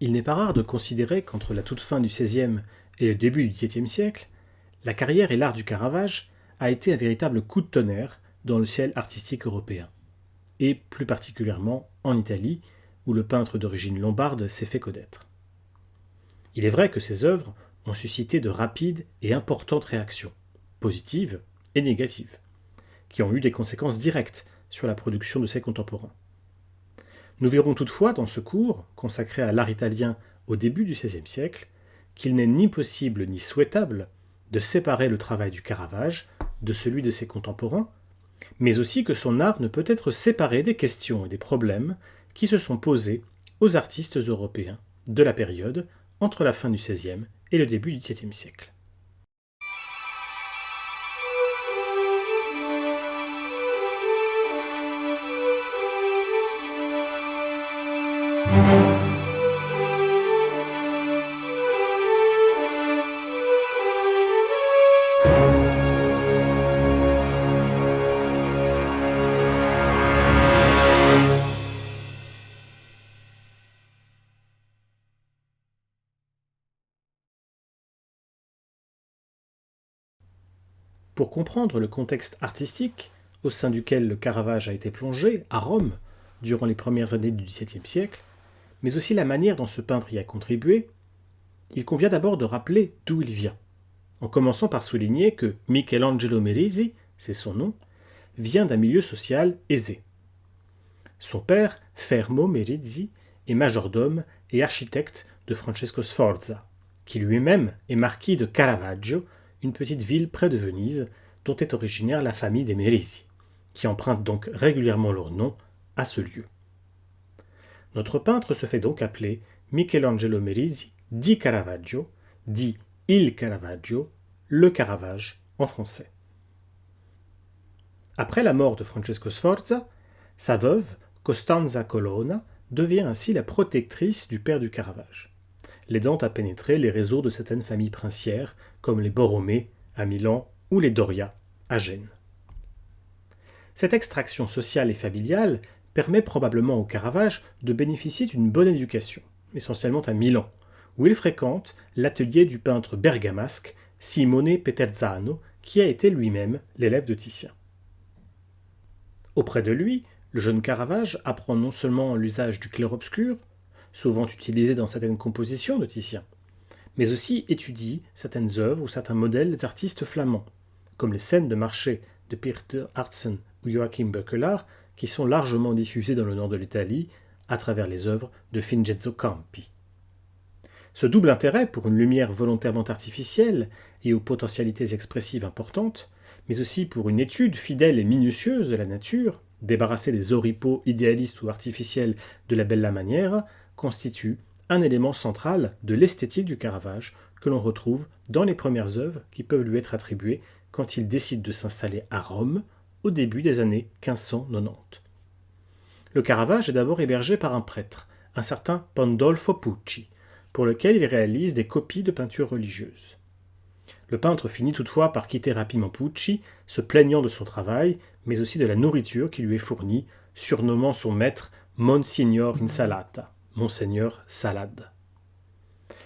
Il n'est pas rare de considérer qu'entre la toute fin du XVIe et le début du XVIIe siècle, la carrière et l'art du Caravage a été un véritable coup de tonnerre dans le ciel artistique européen, et plus particulièrement en Italie, où le peintre d'origine lombarde s'est fait connaître. Il est vrai que ses œuvres ont suscité de rapides et importantes réactions, positives et négatives, qui ont eu des conséquences directes sur la production de ses contemporains. Nous verrons toutefois dans ce cours, consacré à l'art italien au début du XVIe siècle, qu'il n'est ni possible ni souhaitable de séparer le travail du Caravage de celui de ses contemporains, mais aussi que son art ne peut être séparé des questions et des problèmes qui se sont posés aux artistes européens de la période entre la fin du XVIe et le début du XVIIe siècle. Pour comprendre le contexte artistique au sein duquel le Caravage a été plongé, à Rome, durant les premières années du XVIIe siècle, mais aussi la manière dont ce peintre y a contribué, il convient d'abord de rappeler d'où il vient, en commençant par souligner que Michelangelo Merisi, c'est son nom, vient d'un milieu social aisé. Son père, Fermo Merisi, est majordome et architecte de Francesco Sforza, qui lui-même est marquis de Caravaggio, une petite ville près de Venise, dont est originaire la famille des Merisi, qui emprunte donc régulièrement leur nom à ce lieu. Notre peintre se fait donc appeler Michelangelo Merisi di Caravaggio, dit Il Caravaggio, le Caravage en français. Après la mort de Francesco Sforza, sa veuve, Costanza Colonna, devient ainsi la protectrice du père du Caravage, l'aidant à pénétrer les réseaux de certaines familles princières, comme les Borromée à Milan ou les Doria à Gênes. Cette extraction sociale et familiale permet probablement au Caravage de bénéficier d'une bonne éducation, essentiellement à Milan, où il fréquente l'atelier du peintre bergamasque Simone Peterzano, qui a été lui-même l'élève de Titien. Auprès de lui, le jeune Caravage apprend non seulement l'usage du clair-obscur, souvent utilisé dans certaines compositions de Titien, mais aussi étudie certaines œuvres ou certains modèles des artistes flamands, comme les scènes de marché de Pieter Artsen ou Joachim Beuckelaar, qui sont largement diffusées dans le nord de l'Italie à travers les œuvres de Vincenzo Campi. Ce double intérêt pour une lumière volontairement artificielle et aux potentialités expressives importantes, mais aussi pour une étude fidèle et minutieuse de la nature, débarrassée des oripeaux idéalistes ou artificiels de la bella manière, constitue un élément central de l'esthétique du Caravage que l'on retrouve dans les premières œuvres qui peuvent lui être attribuées quand il décide de s'installer à Rome au début des années 1590. Le Caravage est d'abord hébergé par un prêtre, un certain Pandolfo Pucci, pour lequel il réalise des copies de peintures religieuses. Le peintre finit toutefois par quitter rapidement Pucci, se plaignant de son travail, mais aussi de la nourriture qui lui est fournie, surnommant son maître Monsignor Insalata, Monseigneur Salade.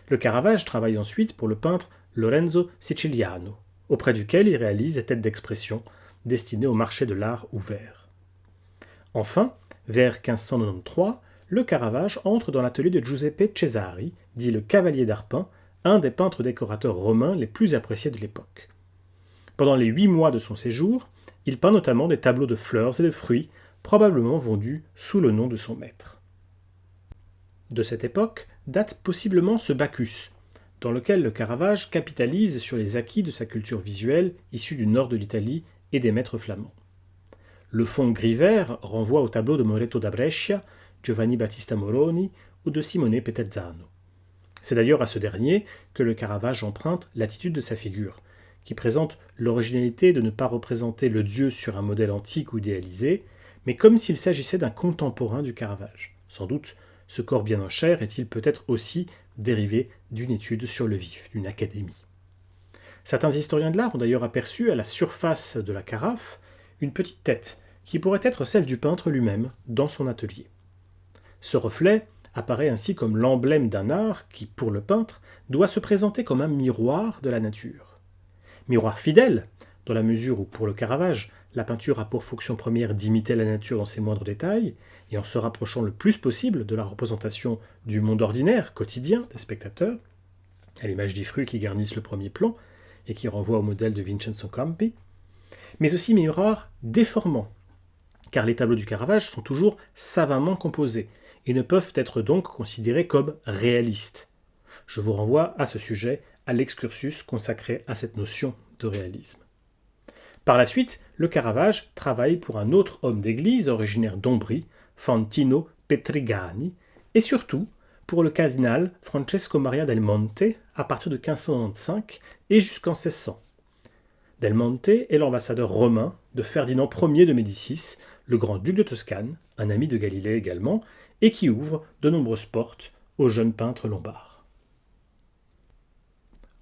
Le Caravage travaille ensuite pour le peintre Lorenzo Siciliano, auprès duquel il réalise des têtes d'expression destinées au marché de l'art ouvert. Enfin, vers 1593, le Caravage entre dans l'atelier de Giuseppe Cesari, dit le Cavalier d'Arpin, un des peintres décorateurs romains les plus appréciés de l'époque. Pendant les 8 mois de son séjour, il peint notamment des tableaux de fleurs et de fruits, probablement vendus sous le nom de son maître. De cette époque date possiblement ce Bacchus, dans lequel le Caravage capitalise sur les acquis de sa culture visuelle issue du nord de l'Italie et des maîtres flamands. Le fond gris-vert renvoie aux tableaux de Moretto da Brescia, Giovanni Battista Moroni ou de Simone Peterzano. C'est d'ailleurs à ce dernier que le Caravage emprunte l'attitude de sa figure, qui présente l'originalité de ne pas représenter le dieu sur un modèle antique ou idéalisé, mais comme s'il s'agissait d'un contemporain du Caravage. Sans doute, ce corps bien en chair est-il peut-être aussi dérivé d'une étude sur le vif, d'une académie. Certains historiens de l'art ont d'ailleurs aperçu à la surface de la carafe une petite tête, qui pourrait être celle du peintre lui-même dans son atelier. Ce reflet apparaît ainsi comme l'emblème d'un art qui, pour le peintre, doit se présenter comme un miroir de la nature. Miroir fidèle, dans la mesure où, pour le Caravage, la peinture a pour fonction première d'imiter la nature dans ses moindres détails, et en se rapprochant le plus possible de la représentation du monde ordinaire, quotidien, des spectateurs, à l'image des fruits qui garnissent le premier plan, et qui renvoient au modèle de Vincenzo Campi, mais aussi miroir déformant, car les tableaux du Caravage sont toujours savamment composés, et ne peuvent être donc considérés comme réalistes. Je vous renvoie à ce sujet à l'excursus consacré à cette notion de réalisme. Par la suite, le Caravage travaille pour un autre homme d'église originaire d'Ombrie, Fantino Petrigani, et surtout pour le cardinal Francesco Maria del Monte à partir de 1595 et jusqu'en 1600. Del Monte est l'ambassadeur romain de Ferdinand Ier de Médicis, le grand-duc de Toscane, un ami de Galilée également, et qui ouvre de nombreuses portes aux jeunes peintres lombards.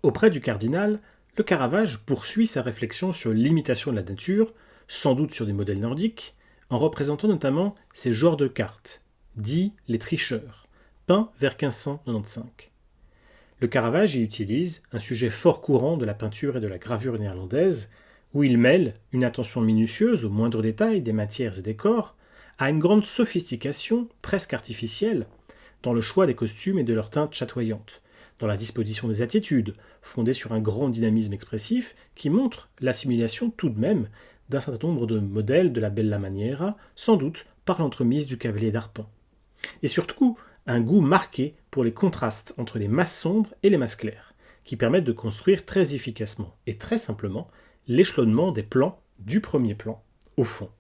Auprès du cardinal, le Caravage poursuit sa réflexion sur l'imitation de la nature, sans doute sur des modèles nordiques, en représentant notamment ces joueurs de cartes, dits les tricheurs, peints vers 1595. Le Caravage y utilise un sujet fort courant de la peinture et de la gravure néerlandaise, où il mêle une attention minutieuse aux moindres détails des matières et des corps, à une grande sophistication, presque artificielle, dans le choix des costumes et de leurs teintes chatoyantes, dans la disposition des attitudes, fondée sur un grand dynamisme expressif qui montre l'assimilation tout de même d'un certain nombre de modèles de la Bella Maniera, sans doute par l'entremise du cavalier d'Arpin. Et surtout, un goût marqué pour les contrastes entre les masses sombres et les masses claires, qui permettent de construire très efficacement et très simplement l'échelonnement des plans du premier plan au fond.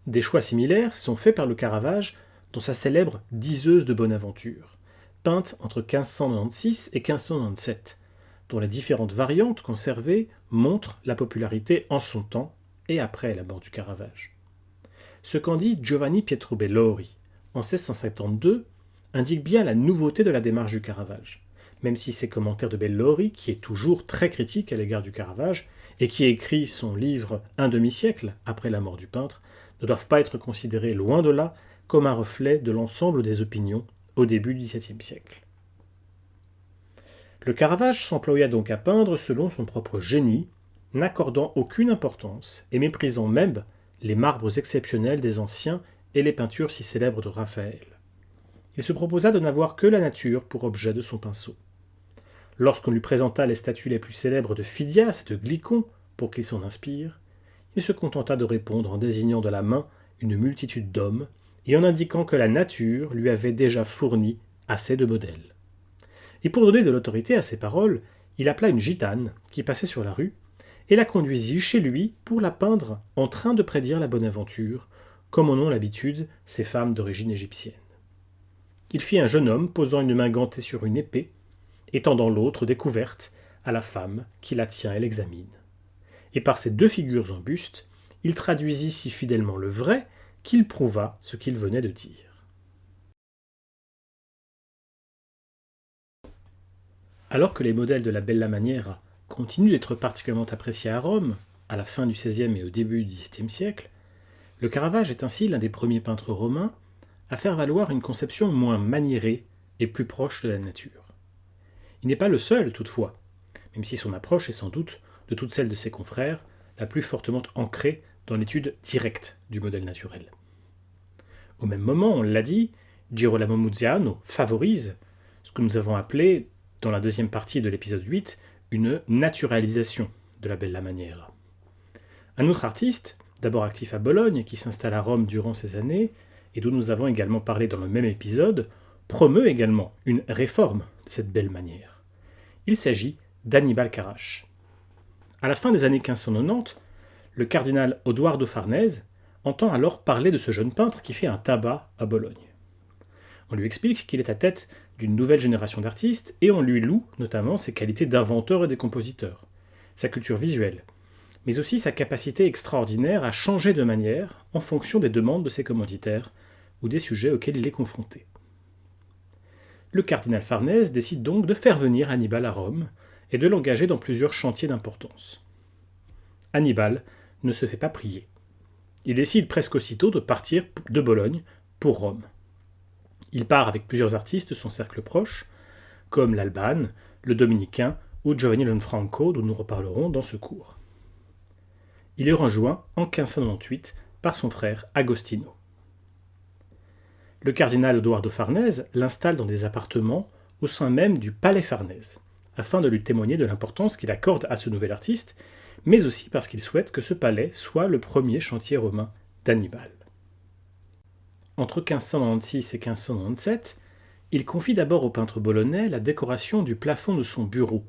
Des choix similaires sont faits par le Caravage dans sa célèbre Diseuse de Bonaventure, peinte entre 1596 et 1597, dont les différentes variantes conservées montrent la popularité en son temps et après la mort du Caravage. Ce qu'en dit Giovanni Pietro Bellori en 1672 indique bien la nouveauté de la démarche du Caravage, même si ces commentaires de Bellori, qui est toujours très critique à l'égard du Caravage et qui écrit son livre un demi-siècle après la mort du peintre, ne doivent pas être considérés loin de là comme un reflet de l'ensemble des opinions au début du XVIIe siècle. Le Caravage s'employa donc à peindre selon son propre génie, n'accordant aucune importance et méprisant même les marbres exceptionnels des anciens et les peintures si célèbres de Raphaël. Il se proposa de n'avoir que la nature pour objet de son pinceau. Lorsqu'on lui présenta les statues les plus célèbres de Phidias et de Glycon pour qu'il s'en inspire, il se contenta de répondre en désignant de la main une multitude d'hommes et en indiquant que la nature lui avait déjà fourni assez de modèles. Et pour donner de l'autorité à ses paroles, il appela une gitane qui passait sur la rue et la conduisit chez lui pour la peindre en train de prédire la bonne aventure, comme en ont l'habitude ces femmes d'origine égyptienne. Il fit un jeune homme posant une main gantée sur une épée et tendant l'autre découverte à la femme qui la tient et l'examine. Et par ces deux figures en buste, il traduisit si fidèlement le vrai qu'il prouva ce qu'il venait de dire. Alors que les modèles de la Bella Maniera continuent d'être particulièrement appréciés à Rome, à la fin du XVIe et au début du XVIIe siècle, le Caravage est ainsi l'un des premiers peintres romains à faire valoir une conception moins maniérée et plus proche de la nature. Il n'est pas le seul, toutefois, même si son approche est sans doute, de toutes celles de ses confrères, la plus fortement ancrée dans l'étude directe du modèle naturel. Au même moment, on l'a dit, Girolamo Muziano favorise ce que nous avons appelé, dans la deuxième partie de l'épisode 8, une naturalisation de la Bella Maniera. Un autre artiste, d'abord actif à Bologne, qui s'installe à Rome durant ces années, et dont nous avons également parlé dans le même épisode, promeut également une réforme de cette belle manière. Il s'agit d'Annibal Carràche. À la fin des années 1590, le cardinal Odoardo Farnèse entend alors parler de ce jeune peintre qui fait un tabac à Bologne. On lui explique qu'il est à tête d'une nouvelle génération d'artistes et on lui loue notamment ses qualités d'inventeur et de compositeur, sa culture visuelle, mais aussi sa capacité extraordinaire à changer de manière en fonction des demandes de ses commanditaires ou des sujets auxquels il est confronté. Le cardinal Farnèse décide donc de faire venir Annibal à Rome et de l'engager dans plusieurs chantiers d'importance. Annibal ne se fait pas prier. Il décide presque aussitôt de partir de Bologne pour Rome. Il part avec plusieurs artistes de son cercle proche, comme l'Alban, le Dominicain ou Giovanni Lanfranco, dont nous reparlerons dans ce cours. Il est rejoint en 1598 par son frère Agostino. Le cardinal Odoardo Farnèse l'installe dans des appartements au sein même du Palais Farnèse, afin de lui témoigner de l'importance qu'il accorde à ce nouvel artiste, mais aussi parce qu'il souhaite que ce palais soit le premier chantier romain d'Hannibal. Entre 1596 et 1597, il confie d'abord au peintre bolonais la décoration du plafond de son bureau,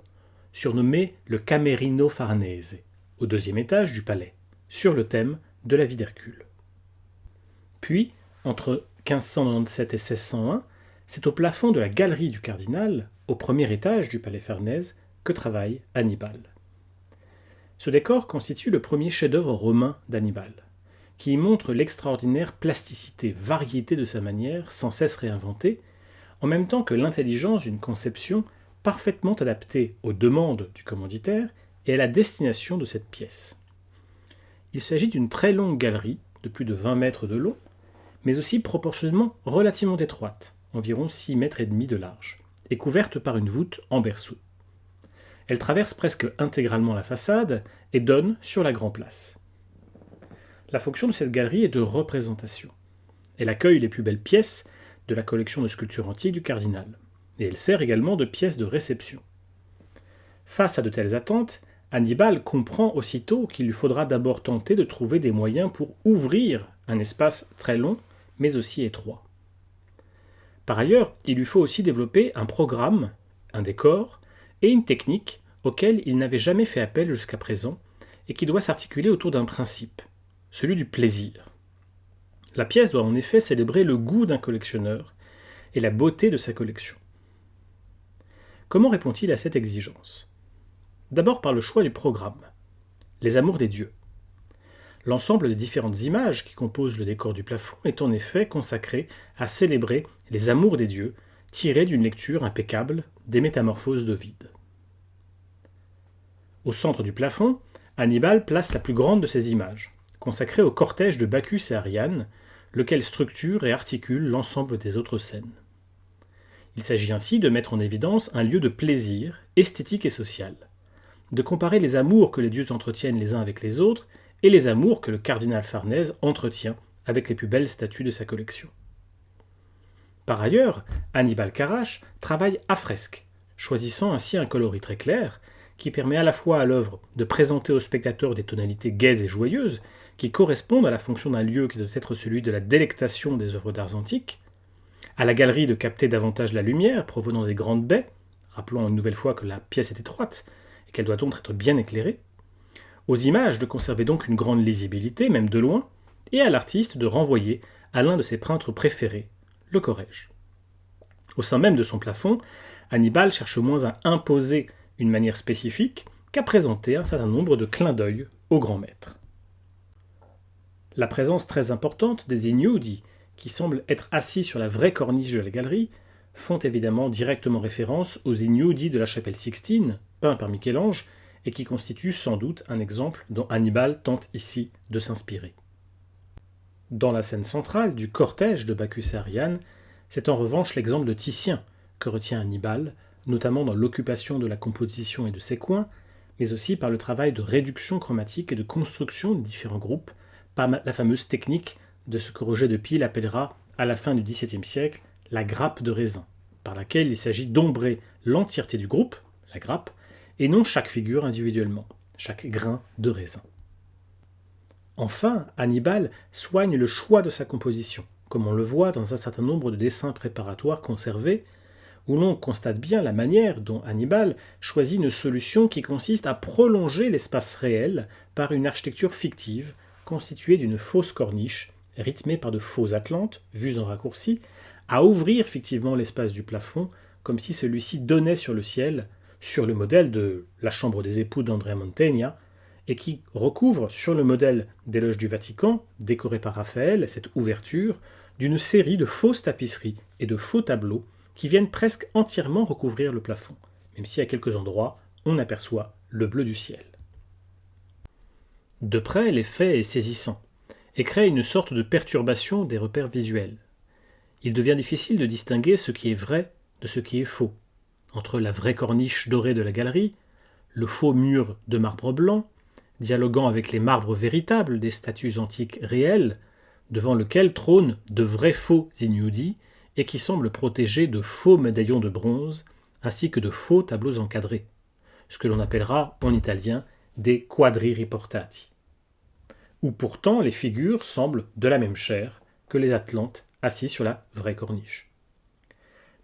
surnommé le Camerino Farnese, au deuxième étage du palais, sur le thème de la vie d'Hercule. Puis, entre 1597 et 1601, c'est au plafond de la galerie du cardinal, au premier étage du palais Farnèse, que travaille Hannibal. Ce décor constitue le premier chef-d'œuvre romain d'Hannibal, qui y montre l'extraordinaire plasticité, variété de sa manière, sans cesse réinventée, en même temps que l'intelligence d'une conception parfaitement adaptée aux demandes du commanditaire et à la destination de cette pièce. Il s'agit d'une très longue galerie, de plus de 20 mètres de long, mais aussi proportionnellement relativement étroite, environ 6 mètres et demi de large, et couverte par une voûte en berceau. Elle traverse presque intégralement la façade et donne sur la Grand Place. La fonction de cette galerie est de représentation. Elle accueille les plus belles pièces de la collection de sculptures antiques du cardinal, et elle sert également de pièce de réception. Face à de telles attentes, Hannibal comprend aussitôt qu'il lui faudra d'abord tenter de trouver des moyens pour ouvrir un espace très long, mais aussi étroit. Par ailleurs, il lui faut aussi développer un programme, un décor et une technique auquel il n'avait jamais fait appel jusqu'à présent et qui doit s'articuler autour d'un principe, celui du plaisir. La pièce doit en effet célébrer le goût d'un collectionneur et la beauté de sa collection. Comment répond-il à cette exigence ? D'abord par le choix du programme, les amours des dieux. L'ensemble des différentes images qui composent le décor du plafond est en effet consacré à célébrer les amours des dieux, tirés d'une lecture impeccable des Métamorphoses d'Ovide. Au centre du plafond, Hannibal place la plus grande de ces images, consacrée au cortège de Bacchus et Ariane, lequel structure et articule l'ensemble des autres scènes. Il s'agit ainsi de mettre en évidence un lieu de plaisir, esthétique et social, de comparer les amours que les dieux entretiennent les uns avec les autres et les amours que le cardinal Farnèse entretient avec les plus belles statues de sa collection. Par ailleurs, Hannibal Carrach travaille à fresque, choisissant ainsi un coloris très clair qui permet à la fois à l'œuvre de présenter au spectateur des tonalités gaies et joyeuses qui correspondent à la fonction d'un lieu qui doit être celui de la délectation des œuvres d'art antiques, à la galerie de capter davantage la lumière provenant des grandes baies, rappelant une nouvelle fois que la pièce est étroite et qu'elle doit donc être bien éclairée, aux images de conserver donc une grande lisibilité, même de loin, et à l'artiste de renvoyer à l'un de ses peintres préférés, le Corrège. Au sein même de son plafond, Hannibal cherche moins à imposer une manière spécifique qu'à présenter un certain nombre de clins d'œil au grand maître. La présence très importante des ignudi, qui semblent être assis sur la vraie corniche de la galerie, font évidemment directement référence aux ignudi de la chapelle Sixtine, peints par Michel-Ange, et qui constituent sans doute un exemple dont Hannibal tente ici de s'inspirer. Dans la scène centrale du cortège de Bacchus et Ariane, c'est en revanche l'exemple de Titien que retient Hannibal, notamment dans l'occupation de la composition et de ses coins, mais aussi par le travail de réduction chromatique et de construction de différents groupes, par la fameuse technique de ce que Roger de Pile appellera, à la fin du XVIIe siècle, la grappe de raisin, par laquelle il s'agit d'ombrer l'entièreté du groupe, la grappe, et non chaque figure individuellement, chaque grain de raisin. Enfin, Hannibal soigne le choix de sa composition, comme on le voit dans un certain nombre de dessins préparatoires conservés, où l'on constate bien la manière dont Hannibal choisit une solution qui consiste à prolonger l'espace réel par une architecture fictive, constituée d'une fausse corniche, rythmée par de faux atlantes, vues en raccourci, à ouvrir fictivement l'espace du plafond, comme si celui-ci donnait sur le ciel, sur le modèle de la chambre des époux d'Andrea Mantegna, et qui recouvre, sur le modèle des loges du Vatican, décoré par Raphaël, cette ouverture, d'une série de fausses tapisseries et de faux tableaux qui viennent presque entièrement recouvrir le plafond, même si à quelques endroits, on aperçoit le bleu du ciel. De près, l'effet est saisissant, et crée une sorte de perturbation des repères visuels. il devient difficile de distinguer ce qui est vrai de ce qui est faux. Entre la vraie corniche dorée de la galerie, le faux mur de marbre blanc, dialoguant avec les marbres véritables des statues antiques réelles, devant lequel trônent de vrais faux ignudi et qui semblent protégés de faux médaillons de bronze, ainsi que de faux tableaux encadrés, ce que l'on appellera en italien des quadri riportati, où pourtant les figures semblent de la même chair que les Atlantes assis sur la vraie corniche.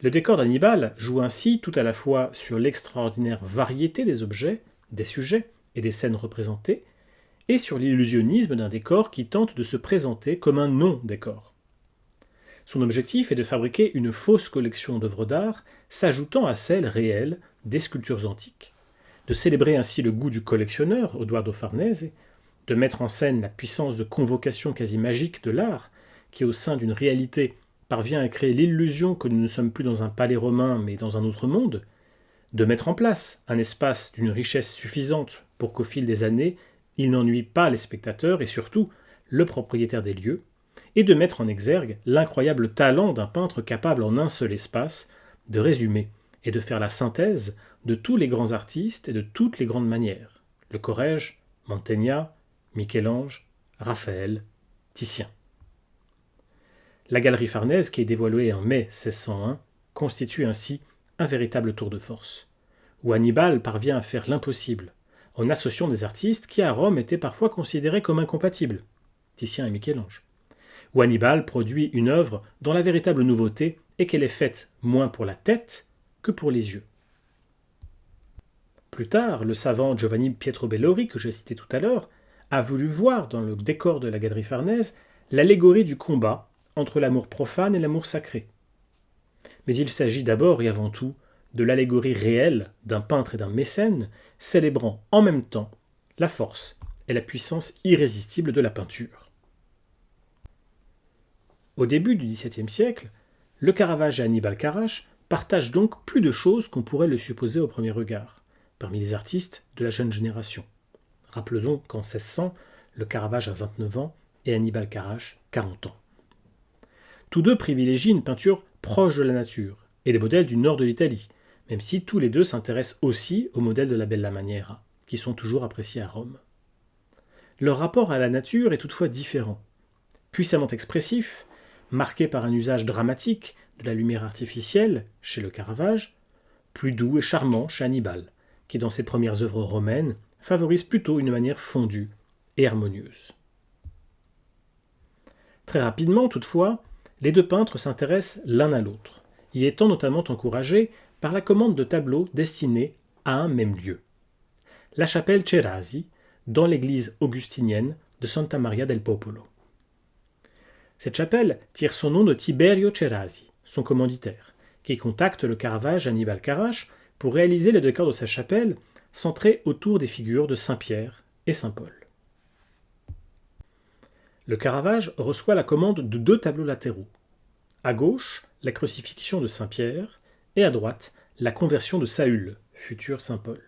Le décor d'Hannibal joue ainsi tout à la fois sur l'extraordinaire variété des objets, des sujets et des scènes représentées, et sur l'illusionnisme d'un décor qui tente de se présenter comme un non-décor. Son objectif est de fabriquer une fausse collection d'œuvres d'art s'ajoutant à celle réelle des sculptures antiques, de célébrer ainsi le goût du collectionneur, Odoardo Farnese, de mettre en scène la puissance de convocation quasi magique de l'art, qui au sein d'une réalité parvient à créer l'illusion que nous ne sommes plus dans un palais romain mais dans un autre monde, de mettre en place un espace d'une richesse suffisante pour qu'au fil des années, il n'ennuie pas les spectateurs et surtout le propriétaire des lieux, et de mettre en exergue l'incroyable talent d'un peintre capable en un seul espace de résumer et de faire la synthèse de tous les grands artistes et de toutes les grandes manières, le Corrège, Mantegna, Michel-Ange, Raphaël, Titien. La galerie Farnèse, qui est dévoilée en mai 1601, constitue ainsi un véritable tour de force, où Hannibal parvient à faire l'impossible, en associant des artistes qui à Rome étaient parfois considérés comme incompatibles, Titien et Michel-Ange, où Hannibal produit une œuvre dont la véritable nouveauté est qu'elle est faite moins pour la tête que pour les yeux. Plus tard, le savant Giovanni Pietro Bellori, que j'ai cité tout à l'heure, a voulu voir dans le décor de la galerie Farnèse l'allégorie du combat entre l'amour profane et l'amour sacré. Mais il s'agit d'abord et avant tout de l'allégorie réelle d'un peintre et d'un mécène célébrant en même temps la force et la puissance irrésistible de la peinture. Au début du XVIIe siècle, le Caravage et Hannibal Carrach partagent donc plus de choses qu'on pourrait le supposer au premier regard, parmi les artistes de la jeune génération. Rappelons qu'en 1600, le Caravage a 29 ans et Hannibal Carrach 40 ans. Tous deux privilégient une peinture proche de la nature et des modèles du nord de l'Italie, même si tous les deux s'intéressent aussi aux modèles de la Bella Maniera, qui sont toujours appréciés à Rome. Leur rapport à la nature est toutefois différent. Puissamment expressif, marqué par un usage dramatique de la lumière artificielle chez le Caravage, plus doux et charmant chez Hannibal, qui dans ses premières œuvres romaines favorise plutôt une manière fondue et harmonieuse. Très rapidement, toutefois, les deux peintres s'intéressent l'un à l'autre, y étant notamment encouragés par la commande de tableaux destinés à un même lieu. La chapelle Cerasi, dans l'église augustinienne de Santa Maria del Popolo. Cette chapelle tire son nom de Tiberio Cerasi, son commanditaire, qui contacte le Caravage Hannibal Carrach pour réaliser le décor de sa chapelle centré autour des figures de Saint Pierre et Saint Paul. Le Caravage reçoit la commande de 2 tableaux latéraux. À gauche, la crucifixion de Saint Pierre, et à droite, la conversion de Saül, futur Saint Paul.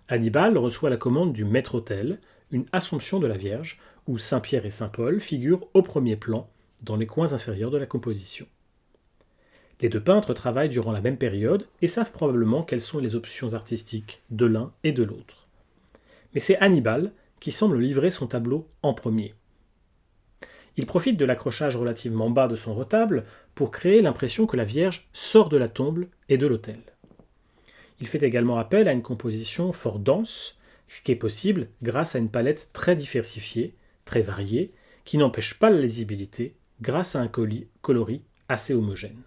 Hannibal reçoit la commande du maître-autel, une Assomption de la Vierge, où Saint Pierre et Saint Paul figurent au premier plan, dans les coins inférieurs de la composition. Les deux peintres travaillent durant la même période et savent probablement quelles sont les options artistiques de l'un et de l'autre. Mais c'est Hannibal qui semble livrer son tableau en premier. Il profite de l'accrochage relativement bas de son retable pour créer l'impression que la Vierge sort de la tombe et de l'autel. Il fait également appel à une composition fort dense, ce qui est possible grâce à une palette très diversifiée, très variée, qui n'empêche pas la lisibilité grâce à un coloris assez homogène.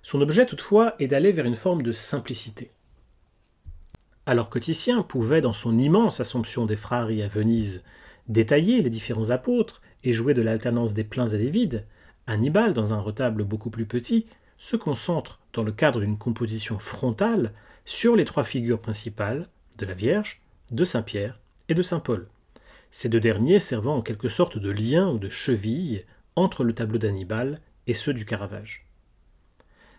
Son objet toutefois est d'aller vers une forme de simplicité. Alors que Titien pouvait, dans son immense Assomption des Frari à Venise, détailler les différents apôtres et jouer de l'alternance des pleins et des vides, Hannibal, dans un retable beaucoup plus petit, se concentre, dans le cadre d'une composition frontale, sur les 3 figures principales de la Vierge, de Saint Pierre et de Saint Paul, ces 2 derniers servant en quelque sorte de lien ou de cheville entre le tableau d'Hannibal et ceux du Caravage.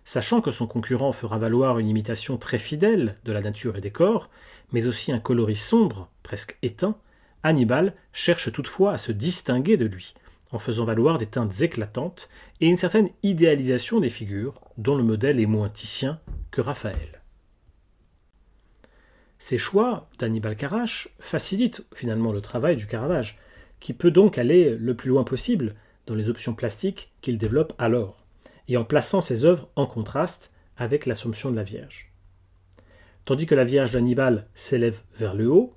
Sachant que son concurrent fera valoir une imitation très fidèle de la nature et des corps, mais aussi un coloris sombre, presque éteint, Hannibal cherche toutefois à se distinguer de lui, en faisant valoir des teintes éclatantes et une certaine idéalisation des figures, dont le modèle est moins Titien que Raphaël. Ces choix d'Annibal Carràche facilitent finalement le travail du Caravage, qui peut donc aller le plus loin possible dans les options plastiques qu'il développe alors, et en plaçant ses œuvres en contraste avec l'Assomption de la Vierge. Tandis que la Vierge d'Annibal s'élève vers le haut,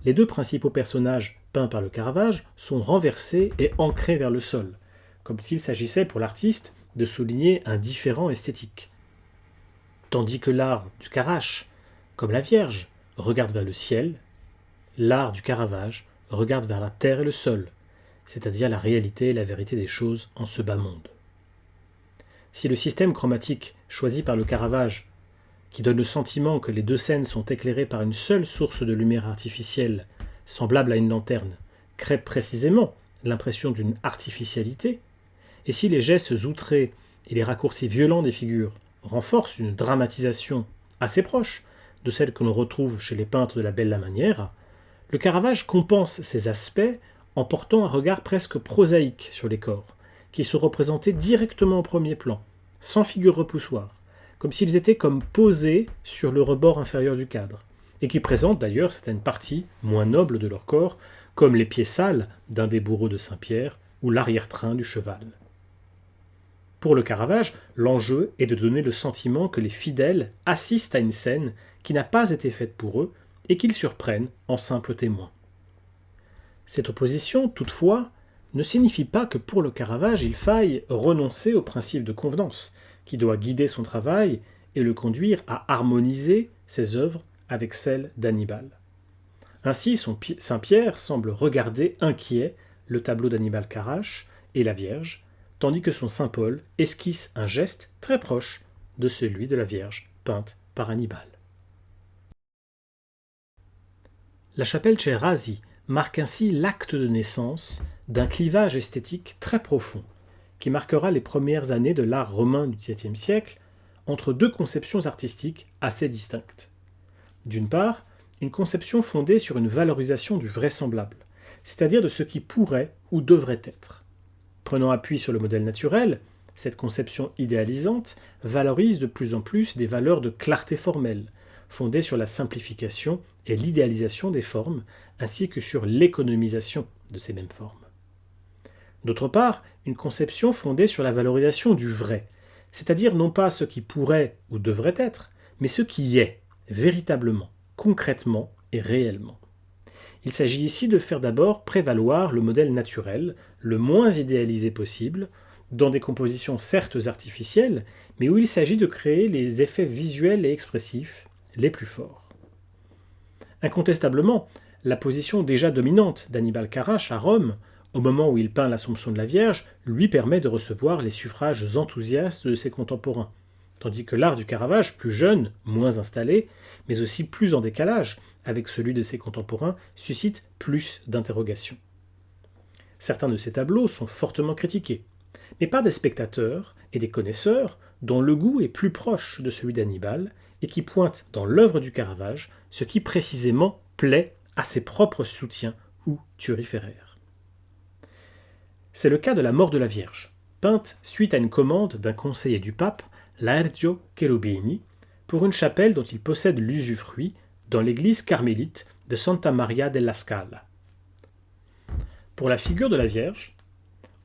les deux principaux personnages peints par le Caravage sont renversés et ancrés vers le sol, comme s'il s'agissait pour l'artiste de souligner un différent esthétique. Tandis que l'art du Carràche, comme la Vierge, regarde vers le ciel, l'art du Caravage regarde vers la terre et le sol, c'est-à-dire la réalité et la vérité des choses en ce bas monde. Si le système chromatique choisi par le Caravage, qui donne le sentiment que les deux scènes sont éclairées par une seule source de lumière artificielle, semblable à une lanterne, crée précisément l'impression d'une artificialité, et si les gestes outrés et les raccourcis violents des figures renforcent une dramatisation assez proche de celle que l'on retrouve chez les peintres de la Bella Manière, le Caravage compense ces aspects en portant un regard presque prosaïque sur les corps, qui sont représentés directement au premier plan, sans figure repoussoire, comme s'ils étaient comme posés sur le rebord inférieur du cadre, et qui présentent d'ailleurs certaines parties moins nobles de leur corps, comme les pieds sales d'un des bourreaux de Saint-Pierre ou l'arrière-train du cheval. Pour le Caravage, l'enjeu est de donner le sentiment que les fidèles assistent à une scène qui n'a pas été faite pour eux et qu'ils surprennent en simples témoins. Cette opposition, toutefois, ne signifie pas que pour le Caravage il faille renoncer au principe de convenance, qui doit guider son travail et le conduire à harmoniser ses œuvres avec celles d'Annibal. Ainsi, Saint-Pierre semble regarder inquiet le tableau d'Annibal Carràche et la Vierge, tandis que son Saint Paul esquisse un geste très proche de celui de la Vierge peinte par Annibal. La chapelle Cerasi marque ainsi l'acte de naissance d'un clivage esthétique très profond, qui marquera les premières années de l'art romain du XVIIe siècle entre deux conceptions artistiques assez distinctes. D'une part, une conception fondée sur une valorisation du vraisemblable, c'est-à-dire de ce qui pourrait ou devrait être. Prenant appui sur le modèle naturel, cette conception idéalisante valorise de plus en plus des valeurs de clarté formelle, fondées sur la simplification et l'idéalisation des formes, ainsi que sur l'économisation de ces mêmes formes. D'autre part, une conception fondée sur la valorisation du vrai, c'est-à-dire non pas ce qui pourrait ou devrait être, mais ce qui est, véritablement, concrètement et réellement. Il s'agit ici de faire d'abord prévaloir le modèle naturel, le moins idéalisé possible, dans des compositions certes artificielles, mais où il s'agit de créer les effets visuels et expressifs les plus forts. Incontestablement, la position déjà dominante d'Annibal Carràche à Rome, au moment où il peint l'Assomption de la Vierge, lui permet de recevoir les suffrages enthousiastes de ses contemporains, tandis que l'art du Caravage, plus jeune, moins installé, mais aussi plus en décalage avec celui de ses contemporains, suscite plus d'interrogations. Certains de ces tableaux sont fortement critiqués, mais par des spectateurs et des connaisseurs dont le goût est plus proche de celui d'Annibal et qui pointent dans l'œuvre du Caravage ce qui précisément plaît à ses propres soutiens ou turiféraires. C'est le cas de la mort de la Vierge, peinte suite à une commande d'un conseiller du pape, Laergio Cherubini, pour une chapelle dont il possède l'usufruit dans l'église carmélite de Santa Maria della Scala. Pour la figure de la Vierge,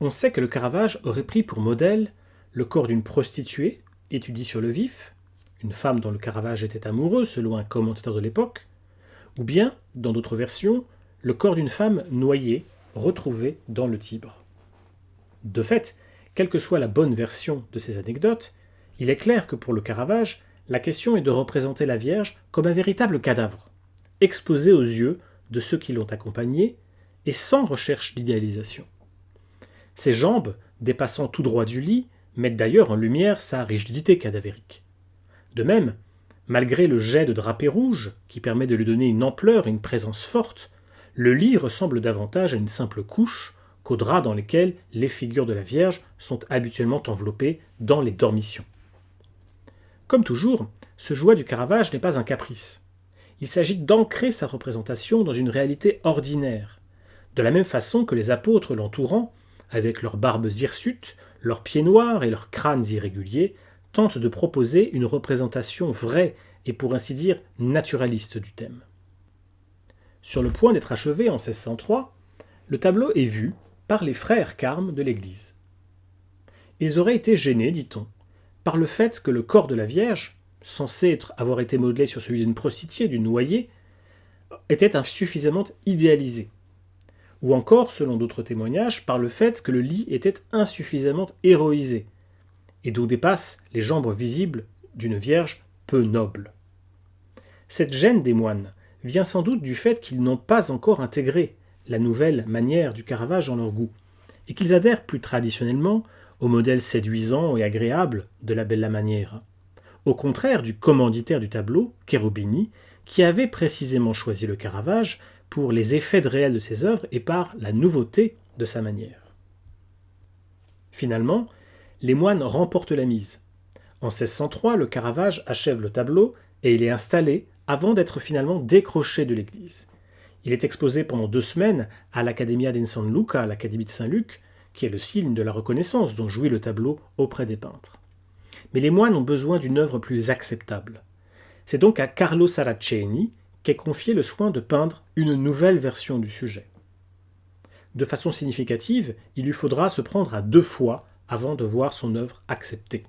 on sait que le Caravage aurait pris pour modèle le corps d'une prostituée, étudiée sur le vif, une femme dont le Caravage était amoureux selon un commentateur de l'époque, ou bien, dans d'autres versions, le corps d'une femme noyée, retrouvée dans le Tibre. De fait, quelle que soit la bonne version de ces anecdotes, il est clair que pour le Caravage, la question est de représenter la Vierge comme un véritable cadavre, exposé aux yeux de ceux qui l'ont accompagnée et sans recherche d'idéalisation. Ses jambes, dépassant tout droit du lit, mettent d'ailleurs en lumière sa rigidité cadavérique. De même, malgré le jet de drapé rouge qui permet de lui donner une ampleur et une présence forte, le lit ressemble davantage à une simple couche qu'aux draps dans lesquels les figures de la Vierge sont habituellement enveloppées dans les dormitions. Comme toujours, ce choix du Caravage n'est pas un caprice. Il s'agit d'ancrer sa représentation dans une réalité ordinaire, de la même façon que les apôtres l'entourant avec leurs barbes hirsutes, leurs pieds noirs et leurs crânes irréguliers, tentent de proposer une représentation vraie et pour ainsi dire naturaliste du thème. Sur le point d'être achevé en 1603, le tableau est vu par les frères carmes de l'Église. Ils auraient été gênés, dit-on, par le fait que le corps de la Vierge, censé avoir été modelé sur celui d'une prostituée, d'une noyée, était insuffisamment idéalisé. Ou encore, selon d'autres témoignages, par le fait que le lit était insuffisamment héroïsé, et d'où dépassent les jambes visibles d'une Vierge peu noble. Cette gêne des moines vient sans doute du fait qu'ils n'ont pas encore intégré la nouvelle manière du Caravage dans leur goût, et qu'ils adhèrent plus traditionnellement au modèle séduisant et agréable de la Bella Maniera, au contraire du commanditaire du tableau, Cherubini, qui avait précisément choisi le Caravage pour les effets réels de ses œuvres et par la nouveauté de sa manière. Finalement, les moines remportent la mise. En 1603, le Caravage achève le tableau et il est installé avant d'être finalement décroché de l'église. Il est exposé pendant 2 semaines à l'Accademia di San Luca, l'Académie de Saint-Luc, qui est le signe de la reconnaissance dont jouit le tableau auprès des peintres. Mais les moines ont besoin d'une œuvre plus acceptable. C'est donc à Carlo Saraceni qu'est confié le soin de peindre une nouvelle version du sujet. De façon significative, il lui faudra se prendre à 2 fois avant de voir son œuvre acceptée.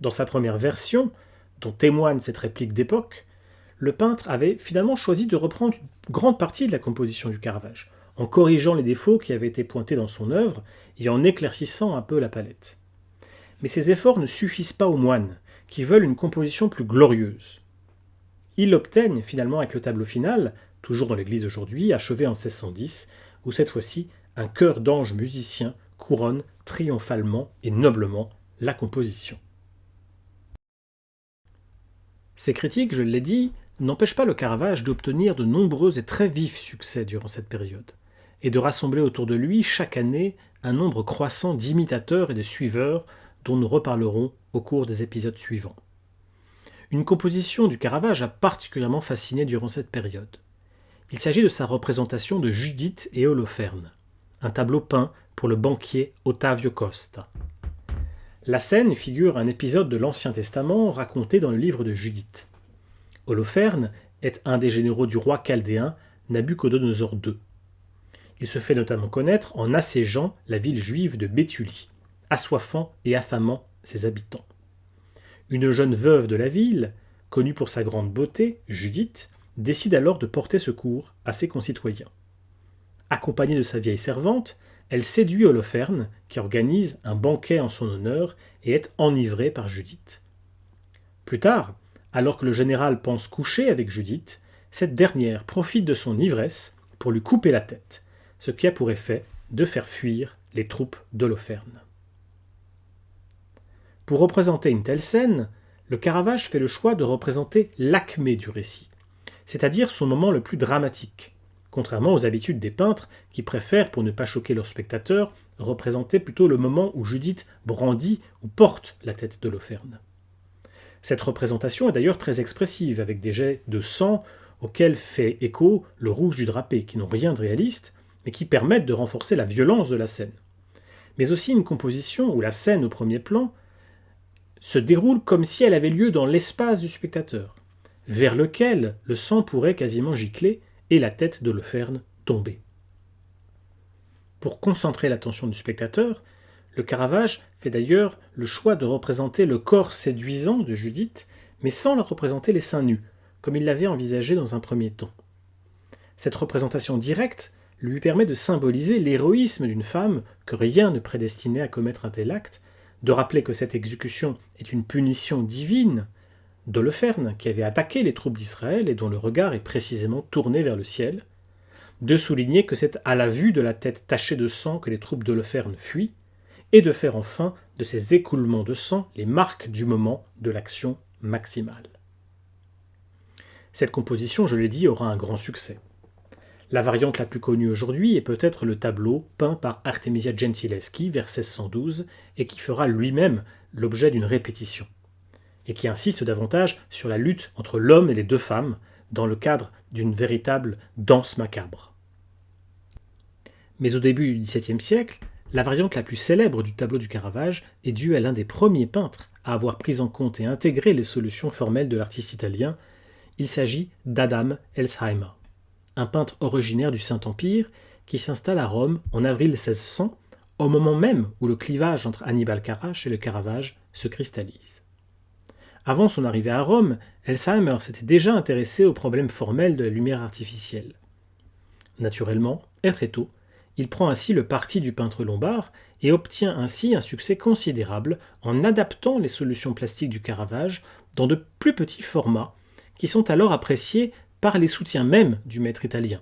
Dans sa première version, dont témoigne cette réplique d'époque, le peintre avait finalement choisi de reprendre une grande partie de la composition du Caravage, en corrigeant les défauts qui avaient été pointés dans son œuvre et en éclaircissant un peu la palette. Mais ces efforts ne suffisent pas aux moines, qui veulent une composition plus glorieuse. Ils l'obtiennent finalement avec le tableau final, toujours dans l'église aujourd'hui, achevé en 1610, où cette fois-ci, un chœur d'anges musiciens couronne triomphalement et noblement la composition. Ces critiques, je l'ai dit, n'empêchent pas le Caravage d'obtenir de nombreux et très vifs succès durant cette période, et de rassembler autour de lui chaque année un nombre croissant d'imitateurs et de suiveurs dont nous reparlerons au cours des épisodes suivants. Une composition du Caravage a particulièrement fasciné durant cette période. Il s'agit de sa représentation de Judith et Holoferne, un tableau peint pour le banquier Ottavio Costa. La scène figure un épisode de l'Ancien Testament raconté dans le livre de Judith. Holoferne est un des généraux du roi chaldéen Nabuchodonosor II. Il se fait notamment connaître en assiégeant la ville juive de Béthulie, assoiffant et affamant ses habitants. Une jeune veuve de la ville, connue pour sa grande beauté, Judith, décide alors de porter secours à ses concitoyens. Accompagnée de sa vieille servante, elle séduit Holoferne, qui organise un banquet en son honneur et est enivré par Judith. Plus tard, alors que le général pense coucher avec Judith, cette dernière profite de son ivresse pour lui couper la tête, ce qui a pour effet de faire fuir les troupes d'Holoferne. Pour représenter une telle scène, le Caravage fait le choix de représenter l'acmé du récit, c'est-à-dire son moment le plus dramatique, contrairement aux habitudes des peintres qui préfèrent, pour ne pas choquer leurs spectateurs, représenter plutôt le moment où Judith brandit ou porte la tête d'Holoferne. Cette représentation est d'ailleurs très expressive, avec des jets de sang auxquels fait écho le rouge du drapé, qui n'ont rien de réaliste, mais qui permettent de renforcer la violence de la scène. Mais aussi une composition où la scène au premier plan se déroule comme si elle avait lieu dans l'espace du spectateur, vers lequel le sang pourrait quasiment gicler et la tête d'Holoferne tomber. Pour concentrer l'attention du spectateur, le Caravage fait d'ailleurs le choix de représenter le corps séduisant de Judith, mais sans leur représenter les seins nus, comme il l'avait envisagé dans un premier temps. Cette représentation directe lui permet de symboliser l'héroïsme d'une femme que rien ne prédestinait à commettre un tel acte, de rappeler que cette exécution est une punition divine d'Holoferne qui avait attaqué les troupes d'Israël et dont le regard est précisément tourné vers le ciel, de souligner que c'est à la vue de la tête tachée de sang que les troupes d'Holoferne fuient, et de faire enfin de ces écoulements de sang les marques du moment de l'action maximale. Cette composition, je l'ai dit, aura un grand succès. La variante la plus connue aujourd'hui est peut-être le tableau peint par Artemisia Gentileschi vers 1612 et qui fera lui-même l'objet d'une répétition, et qui insiste davantage sur la lutte entre l'homme et les 2 femmes dans le cadre d'une véritable danse macabre. Mais au début du XVIIe siècle, la variante la plus célèbre du tableau du Caravage est due à l'un des premiers peintres à avoir pris en compte et intégré les solutions formelles de l'artiste italien. Il s'agit d'Adam Elsheimer, un peintre originaire du Saint-Empire qui s'installe à Rome en avril 1600, au moment même où le clivage entre Annibal Carrach et le Caravage se cristallise. Avant son arrivée à Rome, Elsheimer s'était déjà intéressé aux problèmes formels de la lumière artificielle. Naturellement, et très tôt, il prend ainsi le parti du peintre lombard et obtient ainsi un succès considérable en adaptant les solutions plastiques du Caravage dans de plus petits formats qui sont alors appréciés par les soutiens même du maître italien,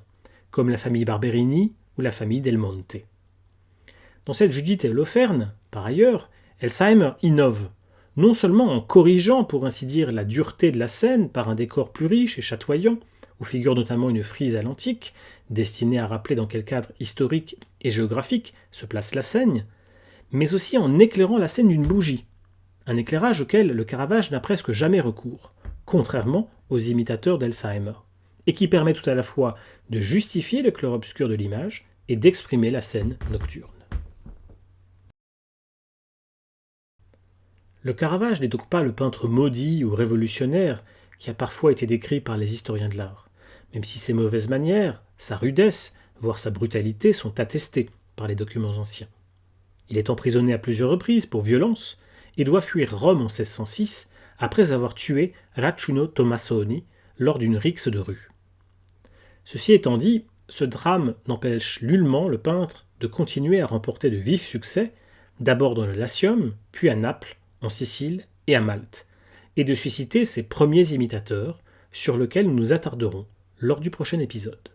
comme la famille Barberini ou la famille Del Monte. Dans cette Judith et Holoferne, par ailleurs, Elsheimer innove, non seulement en corrigeant pour ainsi dire la dureté de la scène par un décor plus riche et chatoyant, où figure notamment une frise à l'antique, destinée à rappeler dans quel cadre historique et géographique se place la scène, mais aussi en éclairant la scène d'une bougie, un éclairage auquel le Caravage n'a presque jamais recours, contrairement aux imitateurs d'Elsheimer, et qui permet tout à la fois de justifier le clair-obscur de l'image et d'exprimer la scène nocturne. Le Caravage n'est donc pas le peintre maudit ou révolutionnaire qui a parfois été décrit par les historiens de l'art, même si ses mauvaises manières, sa rudesse, voire sa brutalité sont attestées par les documents anciens. Il est emprisonné à plusieurs reprises pour violence et doit fuir Rome en 1606 après avoir tué Racciuno Tommasoni lors d'une rixe de rue. Ceci étant dit, ce drame n'empêche nullement le peintre de continuer à remporter de vifs succès, d'abord dans le Latium, puis à Naples, en Sicile et à Malte, et de susciter ses premiers imitateurs, sur lesquels nous nous attarderons lors du prochain épisode.